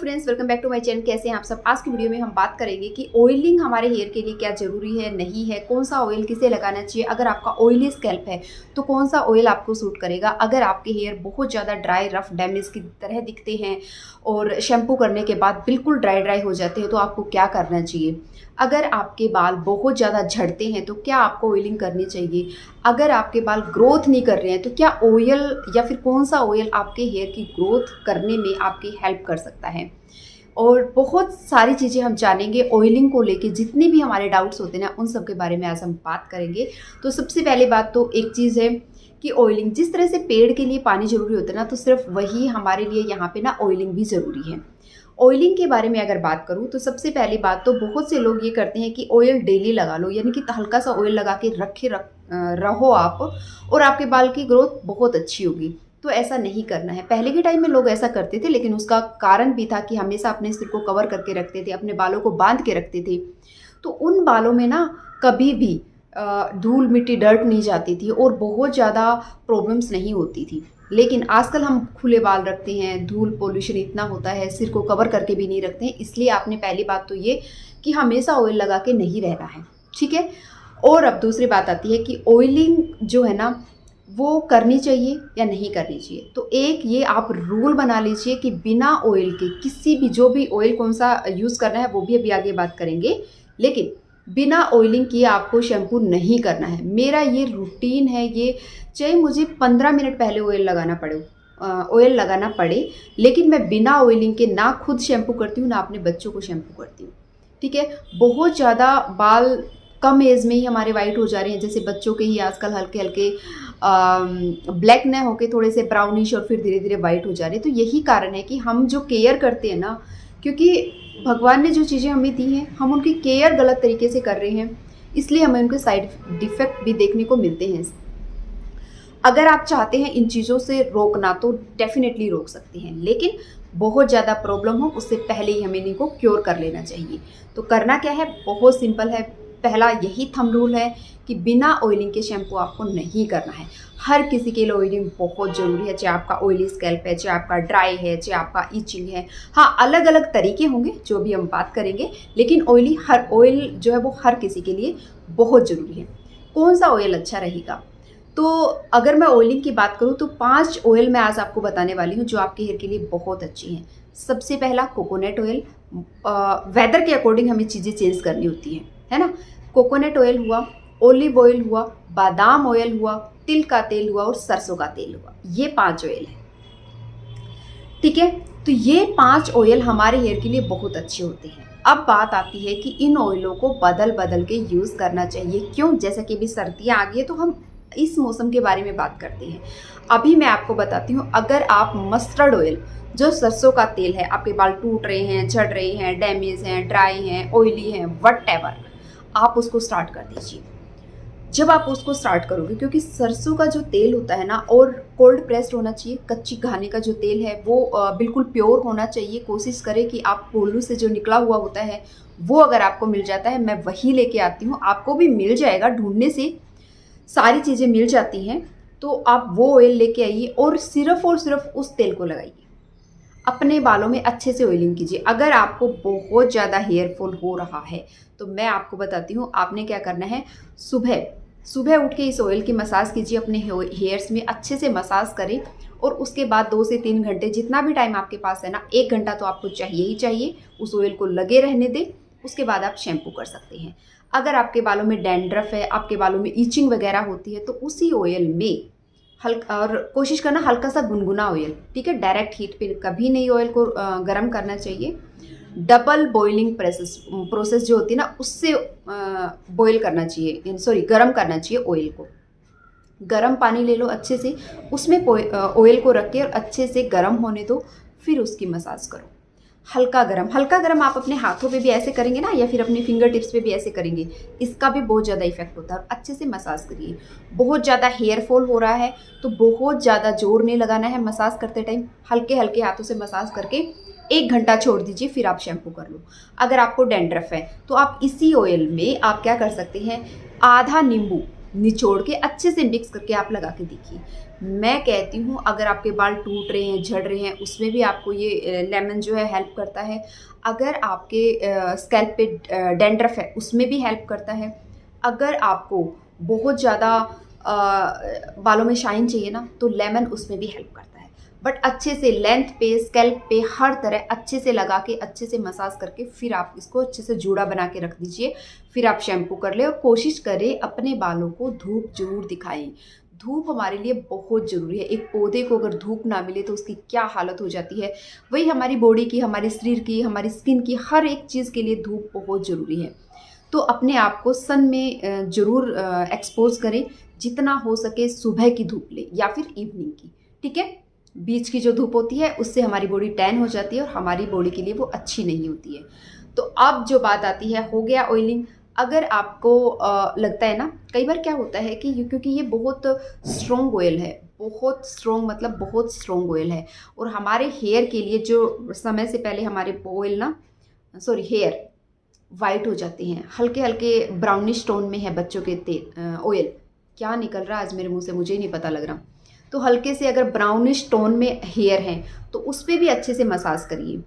Friends, welcome back to my channel. कैसे हैं आप सब। आज की वीडियो में हम बात करेंगे कि ऑयलिंग हमारे हेयर के लिए क्या ज़रूरी है, नहीं है, कौन सा ऑयल किसे लगाना चाहिए। अगर आपका ऑयली स्कैल्प है तो कौन सा ऑयल आपको सूट करेगा। अगर आपके हेयर बहुत ज़्यादा ड्राई रफ डैमेज की तरह दिखते हैं और शैम्पू करने के बाद बिल्कुल ड्राई हो जाते हैं तो आपको क्या करना चाहिए। अगर आपके बाल बहुत ज़्यादा झड़ते हैं तो क्या आपको ऑयलिंग करनी चाहिए। अगर आपके बाल ग्रोथ नहीं कर रहे हैं तो क्या ऑयल या फिर कौन सा ऑयल आपके हेयर की ग्रोथ करने में आपकी हेल्प कर सकता है। और बहुत सारी चीज़ें हम जानेंगे ऑयलिंग को लेके। जितने भी हमारे डाउट्स होते हैं ना उन सब के बारे में आज हम बात करेंगे। तो सबसे पहले बात तो एक चीज़ है कि ऑयलिंग, जिस तरह से पेड़ के लिए पानी ज़रूरी होता है ना, तो सिर्फ वही हमारे लिए यहाँ पे ना ऑयलिंग भी ज़रूरी है। ऑयलिंग के बारे में अगर बात करूँ तो सबसे पहली बात तो बहुत से लोग ये करते हैं कि ऑयल डेली लगा लो, यानी कि हल्का सा ऑयल लगा के रहो आप और आपके बाल की ग्रोथ बहुत अच्छी होगी। तो ऐसा नहीं करना है। पहले के टाइम में लोग ऐसा करते थे, लेकिन उसका कारण भी था कि हमेशा अपने सिर को कवर करके रखते थे, अपने बालों को बांध के रखते थे। तो उन बालों में ना कभी भी धूल मिट्टी डर्ट नहीं जाती थी और बहुत ज़्यादा प्रॉब्लम्स नहीं होती थी। लेकिन आजकल हम खुले बाल रखते हैं, धूल पोल्यूशन इतना होता है, सिर को कवर करके भी नहीं रखते हैं। इसलिए आपने पहली बात तो ये कि हमेशा ऑयल लगा के नहीं रहना है, ठीक है। और अब दूसरी बात आती है कि ऑयलिंग जो है ना वो करनी चाहिए या नहीं करनी चाहिए। तो एक ये आप रूल बना लीजिए कि बिना ऑयल के किसी भी, जो भी ऑयल कौन सा यूज़ करना है वो भी अभी आगे बात करेंगे, लेकिन बिना ऑयलिंग किए आपको शैम्पू नहीं करना है। मेरा ये रूटीन है, ये चाहे मुझे 15 मिनट पहले ऑयल लगाना पड़े, लेकिन मैं बिना ऑयलिंग के ना खुद शैम्पू करती हूँ ना अपने बच्चों को शैम्पू करती हूँ, ठीक है। बहुत ज़्यादा बाल कम एज में ही हमारे वाइट हो जा रहे हैं, जैसे बच्चों के ही आजकल हल्के हल्के ब्लैक न होके थोड़े से ब्राउनिश और फिर धीरे धीरे वाइट हो जा रहे हैं। तो यही कारण है कि हम जो केयर करते हैं ना, क्योंकि भगवान ने जो चीज़ें हमें दी हैं हम उनकी केयर गलत तरीके से कर रहे हैं, इसलिए हमें उनके साइड डिफेक्ट भी देखने को मिलते हैं। अगर आप चाहते हैं इन चीज़ों से रोकना तो डेफिनेटली रोक सकते हैं, लेकिन बहुत ज़्यादा प्रॉब्लम हो उससे पहले ही हमें इनको क्योर कर लेना चाहिए। तो करना क्या है, बहुत सिंपल है। पहला यही थंब रूल है कि बिना ऑयलिंग के शैम्पू आपको नहीं करना है। हर किसी के लिए ऑयलिंग बहुत ज़रूरी है, चाहे आपका ऑयली स्कैल्प है, चाहे आपका ड्राई है, चाहे आपका इचिंग है। हाँ, अलग अलग तरीके होंगे जो भी हम बात करेंगे, लेकिन ऑयल जो है वो हर किसी के लिए बहुत ज़रूरी है। कौन सा ऑयल अच्छा रहेगा, तो अगर मैं ऑयलिंग की बात करूँ तो 5 ऑयल मैं आज आपको बताने वाली हूँ जो आपके हेयर के लिए बहुत अच्छी हैं। सबसे पहला कोकोनट ऑयल। वेदर के अकॉर्डिंग हमें चीज़ें चेंज करनी होती हैं, है ना। कोकोनट ऑयल हुआ, ऑलिव ऑयल हुआ, बादाम ऑयल हुआ, तिल का तेल हुआ और सरसों का तेल हुआ। ये 5 ऑयल है, ठीक है। तो ये 5 ऑयल हमारे हेयर के लिए बहुत अच्छे होते हैं। अब बात आती है कि इन ऑयलों को बदल बदल के यूज़ करना चाहिए। क्यों? जैसे कि अभी सर्दियाँ आ गई है तो हम इस मौसम के बारे में बात करते हैं। अभी मैं आपको बताती हूँ, अगर आप मस्टर्ड ऑयल, जो सरसों का तेल है, आपके बाल टूट रहे हैं, झड़ रहे हैं, डैमेज हैं, ड्राई हैं, ऑयली हैं, व्हाटएवर, आप उसको स्टार्ट कर दीजिए। जब आप उसको स्टार्ट करोगे, क्योंकि सरसों का जो तेल होता है ना, और कोल्ड प्रेस्ड होना चाहिए, कच्ची घानी का जो तेल है वो बिल्कुल प्योर होना चाहिए। कोशिश करें कि आप कोल्हू से जो निकला हुआ होता है वो अगर आपको मिल जाता है, मैं वही लेके आती हूँ, आपको भी मिल जाएगा, ढूंढने से सारी चीज़ें मिल जाती हैं। तो आप वो ऑयल लेके आइए और सिर्फ उस तेल को लगाइए, अपने बालों में अच्छे से ऑयलिंग कीजिए। अगर आपको बहुत ज़्यादा हेयर फॉल हो रहा है तो मैं आपको बताती हूँ आपने क्या करना है। सुबह उठ के इस ऑयल की मसाज कीजिए, अपने हेयर्स में अच्छे से मसाज करें और उसके बाद 2 से 3 घंटे, जितना भी टाइम आपके पास है ना, 1 घंटा तो आपको चाहिए ही चाहिए, उस ऑयल को लगे रहने दें। उसके बाद आप शैम्पू कर सकते हैं। अगर आपके बालों में डैंड्रफ है, आपके बालों में ईचिंग वगैरह होती है, तो उसी ऑयल में हल्का, और कोशिश करना हल्का सा गुनगुना ऑयल, ठीक है। डायरेक्ट हीट पे कभी नहीं ऑयल को गर्म करना चाहिए। डबल बॉइलिंग प्रोसेस जो होती है ना, उससे बॉईल करना चाहिए, सॉरी गर्म करना चाहिए ऑयल को। गर्म पानी ले लो अच्छे से, उसमें ऑयल को रख के और अच्छे से गर्म होने दो, फिर उसकी मसाज करो। हल्का गरम आप अपने हाथों पे भी ऐसे करेंगे ना, या फिर अपने फिंगर टिप्स पे भी ऐसे करेंगे, इसका भी बहुत ज़्यादा इफेक्ट होता है। और अच्छे से मसाज करिए। बहुत ज़्यादा हेयर फॉल हो रहा है तो बहुत ज़्यादा जोर नहीं लगाना है मसाज करते टाइम, हल्के हल्के हाथों से मसाज करके 1 घंटा छोड़ दीजिए, फिर आप शैम्पू कर लो। अगर आपको डैंड्रफ है तो आप इसी ऑयल में आप क्या कर सकते हैं, आधा नींबू निचोड़ के अच्छे से मिक्स करके आप लगा के देखिए। मैं कहती हूँ अगर आपके बाल टूट रहे हैं, झड़ रहे हैं, उसमें भी आपको ये लेमन जो है हेल्प करता है। अगर आपके स्कैल्प पे डैंड्रफ है, उसमें भी हेल्प करता है। अगर आपको बहुत ज़्यादा बालों में शाइन चाहिए ना, तो लेमन उसमें भी हेल्प करता है। बट अच्छे से लेंथ पे, स्कैल्प पे, हर तरह अच्छे से लगा के, अच्छे से मसाज करके फिर आप इसको अच्छे से जूड़ा बना के रख दीजिए। फिर आप शैम्पू कर ले और कोशिश करें अपने बालों को धूप जरूर दिखाएं। धूप हमारे लिए बहुत ज़रूरी है। एक पौधे को अगर धूप ना मिले तो उसकी क्या हालत हो जाती है, वही हमारी बॉडी की, हमारे शरीर की, हमारी स्किन की, हर एक चीज़ के लिए धूप बहुत ज़रूरी है। तो अपने आप को सन में ज़रूर एक्सपोज करें। जितना हो सके सुबह की धूप ले या फिर इवनिंग की, ठीक है। बीच की जो धूप होती है उससे हमारी बॉडी टैन हो जाती है और हमारी बॉडी के लिए वो अच्छी नहीं होती है। तो अब जो बात आती है, हो गया ऑयलिंग। अगर आपको लगता है ना, कई बार क्या होता है कि क्योंकि ये बहुत स्ट्रॉन्ग ऑयल है, बहुत स्ट्रॉन्ग मतलब बहुत स्ट्रॉन्ग ऑयल है, और हमारे हेयर के लिए जो समय से पहले हमारे ऑयल ना, सॉरी, हेयर वाइट हो जाते हैं, हल्के हल्के ब्राउनिश टोन में है बच्चों के तेल ऑयल। क्या निकल रहा है आज मेरे मुंह से, मुझे ही नहीं पता लग रहा। तो हल्के से अगर ब्राउनिश टोन में हेयर हैं तो उस पर भी अच्छे से मसाज करिए।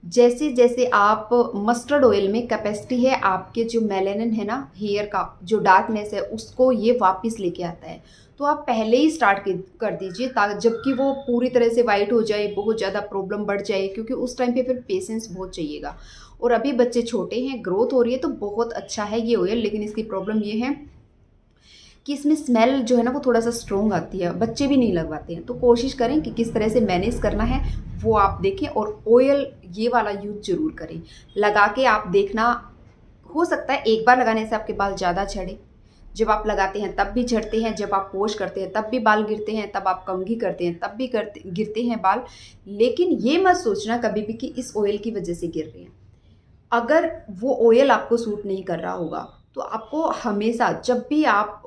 जैसे जैसे आप, मस्टर्ड ऑयल में कैपेसिटी है आपके जो मेलेनिन है ना, हेयर का जो डार्कनेस है, उसको ये वापस लेके आता है। तो आप पहले ही स्टार्ट कर दीजिए, ताकि जबकि वो पूरी तरह से वाइट हो जाए, बहुत ज़्यादा प्रॉब्लम बढ़ जाए, क्योंकि उस टाइम पे फिर पेशेंस बहुत चाहिएगा। और अभी बच्चे छोटे हैं, ग्रोथ हो रही है, तो बहुत अच्छा है ये ऑयल। लेकिन इसकी प्रॉब्लम ये है कि इसमें स्मेल जो है ना वो थोड़ा सा स्ट्रॉन्ग आती है, बच्चे भी नहीं लगवाते हैं। तो कोशिश करें कि किस तरह से मैनेज करना है वो आप देखें, और ऑयल ये वाला यूज जरूर करें। लगा के आप देखना, हो सकता है एक बार लगाने से आपके बाल ज़्यादा झड़े। जब आप लगाते हैं तब भी झड़ते हैं, जब आप वॉश करते हैं तब भी बाल गिरते हैं, तब आप कंघी करते हैं तब भी गिरते हैं बाल। लेकिन ये मत सोचना कभी भी कि इस ऑयल की वजह से गिर रहे हैं। अगर वो ऑयल आपको सूट नहीं कर रहा होगा तो आपको हमेशा, जब भी आप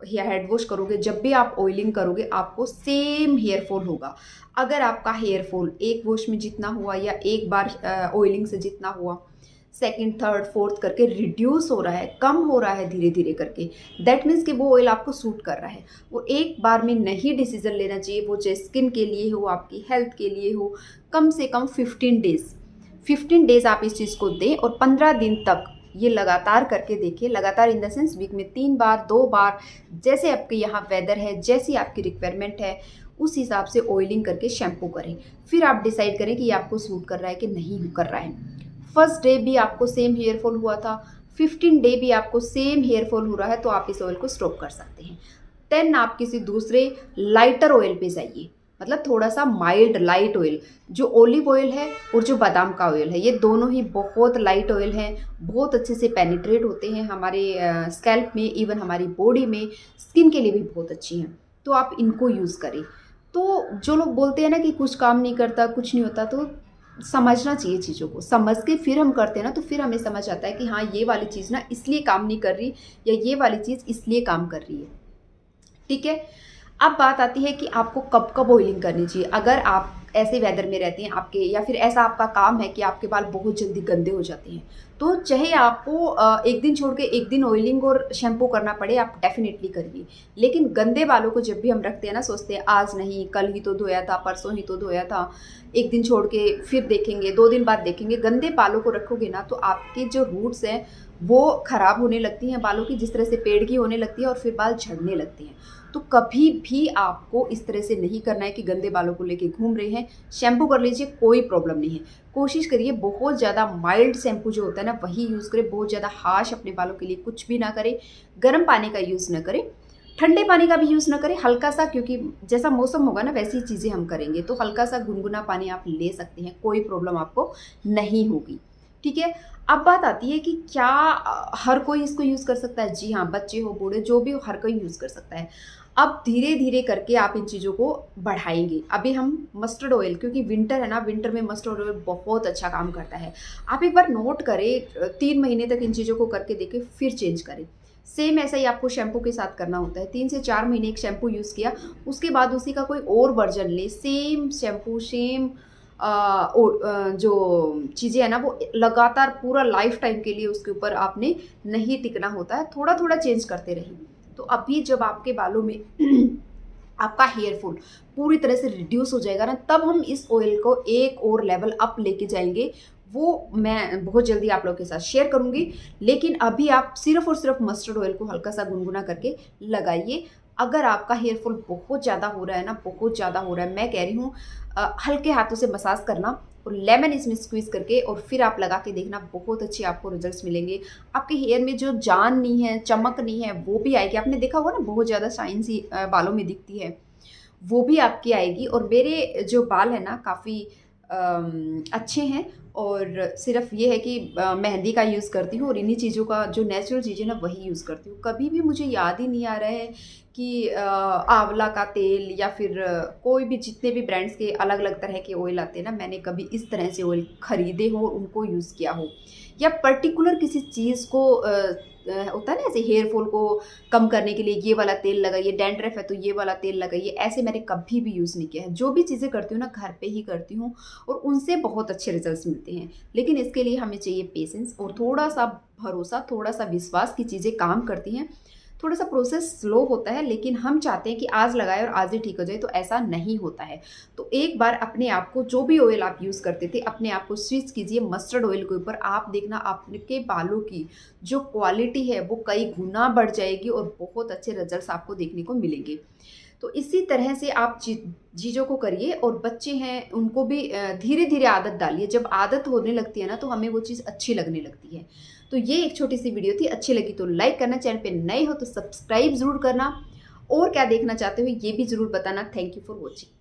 हेड वॉश करोगे, जब भी आप ऑयलिंग करोगे, आपको सेम हेयर फॉल होगा। अगर आपका हेयर फॉल एक वॉश में जितना हुआ या एक बार ऑयलिंग से जितना हुआ, सेकंड, थर्ड, फोर्थ करके रिड्यूस हो रहा है, कम हो रहा है धीरे धीरे करके, दैट मीन्स कि वो ऑयल आपको सूट कर रहा है। वो एक बार में नहीं डिसीजन लेना चाहिए, वो चाहे स्किन के लिए हो, आपकी हेल्थ के लिए हो। कम से कम 15 डेज आप इस चीज़ को दें, और 15 दिन तक ये लगातार करके देखिए। लगातार इन द सेंस वीक में 3 बार, 2 बार, जैसे आपके यहाँ वेदर है, जैसी आपकी रिक्वायरमेंट है, उस हिसाब से ऑयलिंग करके शैम्पू करें। फिर आप डिसाइड करें कि ये आपको सूट कर रहा है कि नहीं कर रहा है। फर्स्ट डे भी आपको सेम हेयर फॉल हुआ था, 15 डे भी आपको सेम हेयर फॉल हो रहा है, तो आप इस ऑयल को स्टॉप कर सकते हैं। 10 आप किसी दूसरे लाइटर ऑयल पे जाइए, मतलब थोड़ा सा माइल्ड लाइट ऑयल। जो ओलिव ऑयल है और जो बादाम का ऑयल है, ये दोनों ही बहुत लाइट ऑयल हैं, बहुत अच्छे से पेनिट्रेट होते हैं हमारे स्कैल्प में, इवन हमारी बॉडी में, स्किन के लिए भी बहुत अच्छी हैं। तो आप इनको यूज़ करें। तो जो लोग बोलते हैं ना कि कुछ काम नहीं करता, कुछ नहीं होता, तो समझना चाहिए चीज़ों को। समझ के फिर हम करते हैं ना, तो फिर हमें समझ आता है कि हाँ, ये वाली चीज़ ना इसलिए काम नहीं कर रही, या ये वाली चीज़ इसलिए काम कर रही है, ठीक है। अब बात आती है कि आपको कब कब ऑयलिंग करनी चाहिए। अगर आप ऐसे वेदर में रहते हैं आपके, या फिर ऐसा आपका काम है कि आपके बाल बहुत जल्दी गंदे हो जाते हैं, तो चाहे आपको एक दिन छोड़ के एक दिन ऑयलिंग और शैम्पू करना पड़े, आप डेफिनेटली करिए। लेकिन गंदे बालों को जब भी हम रखते हैं ना, सोचते हैं आज नहीं, कल ही तो धोया था, परसों ही तो धोया था, एक दिन छोड़ के फिर देखेंगे, 2 दिन बाद देखेंगे। गंदे बालों को रखोगे ना तो आपके जो रूट्स हैं वो ख़राब होने लगती हैं बालों की, जिस तरह से पेड़ की होने लगती है, और फिर बाल झड़ने लगते हैं। तो कभी भी आपको इस तरह से नहीं करना है कि गंदे बालों को लेके घूम रहे हैं। शैम्पू कर लीजिए, कोई प्रॉब्लम नहीं है। कोशिश करिए बहुत ज़्यादा माइल्ड शैम्पू जो होता है ना वही यूज़ करें, बहुत ज़्यादा हार्श अपने बालों के लिए कुछ भी ना करें। गर्म पानी का यूज़ ना करें, ठंडे पानी का भी यूज़ ना करें, हल्का सा, क्योंकि जैसा मौसम होगा ना वैसी चीज़ें हम करेंगे, तो हल्का सा गुनगुना पानी आप ले सकते हैं, कोई प्रॉब्लम आपको नहीं होगी, ठीक है। अब बात आती है कि क्या हर कोई इसको यूज़ कर सकता है? जी हाँ, बच्चे हो, बूढ़े, जो भी हो, हर कोई यूज़ कर सकता है। अब धीरे धीरे करके आप इन चीज़ों को बढ़ाएंगे। अभी हम मस्टर्ड ऑयल, क्योंकि विंटर है ना, विंटर में मस्टर्ड ऑयल बहुत अच्छा काम करता है। आप एक बार नोट करें, 3 महीने तक इन चीज़ों को करके देखें, फिर चेंज करें। सेम ऐसा ही आपको शैम्पू के साथ करना होता है। 3 से 4 महीने एक शैम्पू यूज़ किया, उसके बाद उसी का कोई और वर्जन ले, सेम शैम्पू, सेम जो चीज़ें हैं ना, वो लगातार पूरा लाइफ टाइम के लिए उसके ऊपर आपने नहीं टिकना होता है। थोड़ा थोड़ा चेंज करते रहिए, तो अभी जब आपके बालों में आपका हेयर फॉल पूरी तरह से रिड्यूस हो जाएगा ना, तब हम इस ऑयल को एक और लेवल अप लेके जाएंगे। वो मैं बहुत जल्दी आप लोगों के साथ शेयर करूंगी। लेकिन अभी आप सिर्फ और सिर्फ मस्टर्ड ऑयल को हल्का सा गुनगुना करके लगाइए। अगर आपका हेयर फॉल बहुत ज़्यादा हो रहा है ना, बहुत ज़्यादा हो रहा है, मैं कह रही हूँ हल्के हाथों से मसाज करना और लेमन इसमें स्क्वीज़ करके और फिर आप लगा के देखना, बहुत अच्छे आपको रिजल्ट्स मिलेंगे। आपके हेयर में जो जान नहीं है, चमक नहीं है, वो भी आएगी। आपने देखा होगा ना, बहुत ज़्यादा शाइन सी बालों में दिखती है, वो भी आपकी आएगी। और मेरे जो बाल है ना, काफ़ी अच्छे हैं। और सिर्फ ये है कि मेहंदी का यूज़ करती हूँ और इन्हीं चीज़ों का, जो नेचुरल चीज़ें ना, वही यूज़ करती हूँ। कभी भी मुझे याद ही नहीं आ रहा है कि आंवला का तेल या फिर कोई भी, जितने भी ब्रांड्स के अलग अलग तरह के ऑयल आते हैं ना, मैंने कभी इस तरह से ऑयल खरीदे हो, उनको यूज़ किया हो, या पर्टिकुलर किसी चीज़ को होता है ना, ऐसे हेयर फॉल को कम करने के लिए ये वाला तेल लगाइए, डैंड्रफ है तो ये वाला तेल लगाइए, ऐसे मैंने कभी भी यूज़ नहीं किया है। जो भी चीज़ें करती हूँ ना, घर पे ही करती हूँ और उनसे बहुत अच्छे रिजल्ट्स मिलते हैं। लेकिन इसके लिए हमें चाहिए पेशेंस और थोड़ा सा भरोसा, थोड़ा सा विश्वास की चीज़ें काम करती हैं। थोड़ा सा प्रोसेस स्लो होता है, लेकिन हम चाहते हैं कि आज लगाए और आज ही ठीक हो जाए, तो ऐसा नहीं होता है। तो एक बार अपने आप को, जो भी ऑयल आप यूज़ करते थे, अपने आप को स्विच कीजिए मस्टर्ड ऑयल के ऊपर। आप देखना, आपके बालों की जो क्वालिटी है वो कई गुना बढ़ जाएगी और बहुत अच्छे रिजल्ट्स आपको देखने को मिलेंगे। तो इसी तरह से आप चीज़ों को करिए। और बच्चे हैं, उनको भी धीरे धीरे आदत डालिए। जब आदत होने लगती है ना, तो हमें वो चीज़ अच्छी लगने लगती है। तो ये एक छोटी सी वीडियो थी, अच्छी लगी तो लाइक करना, चैनल पे नए हो तो सब्सक्राइब ज़रूर करना, और क्या देखना चाहते हो ये भी ज़रूर बताना। Thank you for watching.